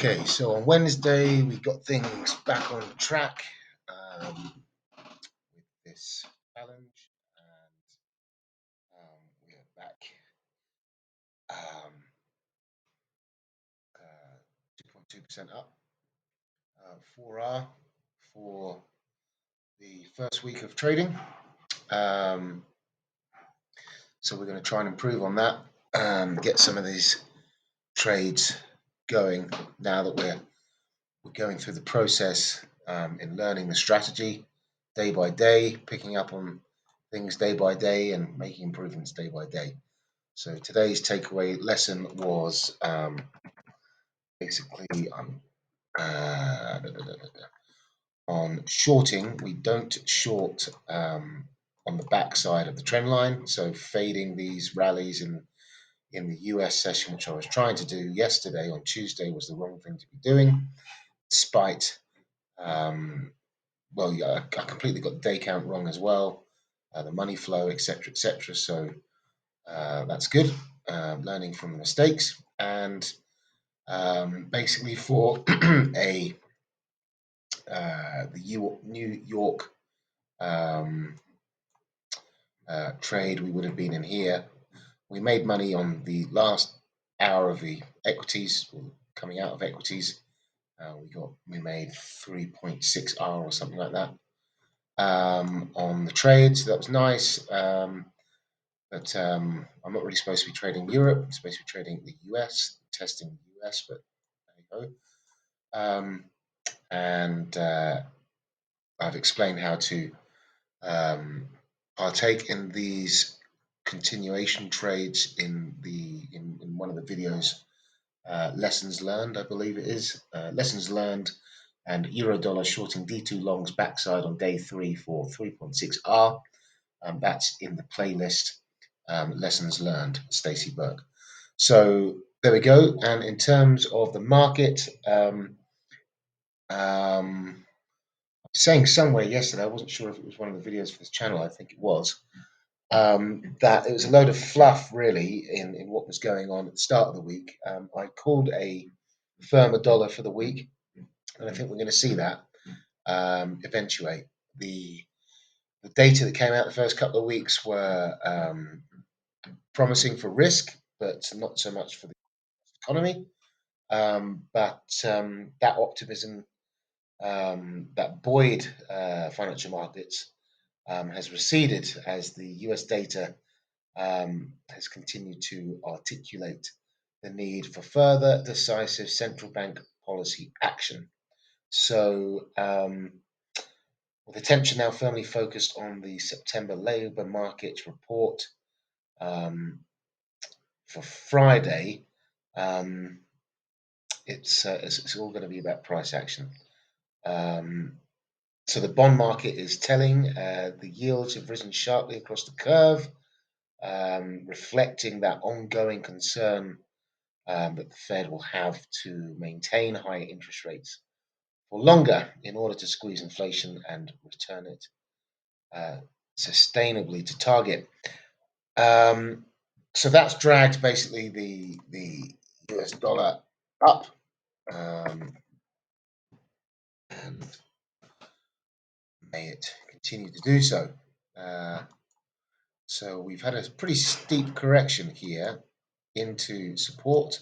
Okay, so on Wednesday we got things back on track with this challenge, and we are back um, 2.2% up, 4R for the first week of trading. So we're going to try and improve on that, get some of these trades going now that we're going through the process in learning the strategy day by day, picking up on things day by day and making improvements day by day. So today's takeaway lesson was basically on shorting. We don't short on the backside of the trend line, so fading these rallies in the US session, which I was trying to do yesterday on Tuesday, was the wrong thing to be doing, despite well, yeah, I completely got the day count wrong as well, the money flow, etc., etc. So that's good. Learning from the mistakes, and basically for a New York trade, we would have been in here. We made money on the last hour of the equities, coming out of equities. We made 3.6R or something like that on the trade, so that was nice. But I'm not really supposed to be trading Europe. I'm supposed to be trading the US, testing the US, but there you go. And I've explained how to partake in these continuation trades in one of the videos. Lessons learned, I believe it is. Lessons learned and euro dollar shorting D2 longs backside on day 3 for 3.6R. That's in the playlist Lessons Learned, Stacey Burke. So there we go. And in terms of the market, saying somewhere yesterday, I wasn't sure if it was one of the videos for this channel, I think it was, that it was a load of fluff really in what was going on at the start of the week. I called a firmer dollar for the week, and I think we're going to see that eventuate. The data that came out the first couple of weeks were promising for risk, but not so much for the economy. But that optimism that buoyed financial markets has receded as the US data has continued to articulate the need for further decisive central bank policy action. So, with attention now firmly focused on the September labour market report for Friday, it's all going to be about price action. So the bond market is telling the yields have risen sharply across the curve, reflecting that ongoing concern that the Fed will have to maintain higher interest rates for longer in order to squeeze inflation and return it sustainably to target. So that's dragged basically the US dollar up, and may it continue to do so. So we've had a pretty steep correction here into support.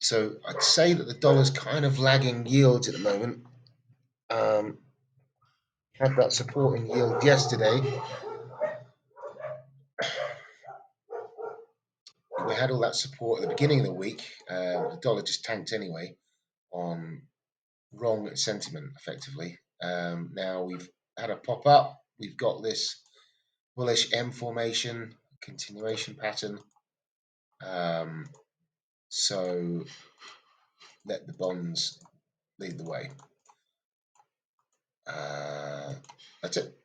So I'd say that the dollar's kind of lagging yields at the moment. Had that support in yield yesterday. We had all that support at the beginning of the week. The dollar just tanked anyway on wrong sentiment, effectively. Now we've had a pop up. We've got this bullish M formation, continuation pattern. So let the bonds lead the way. That's it.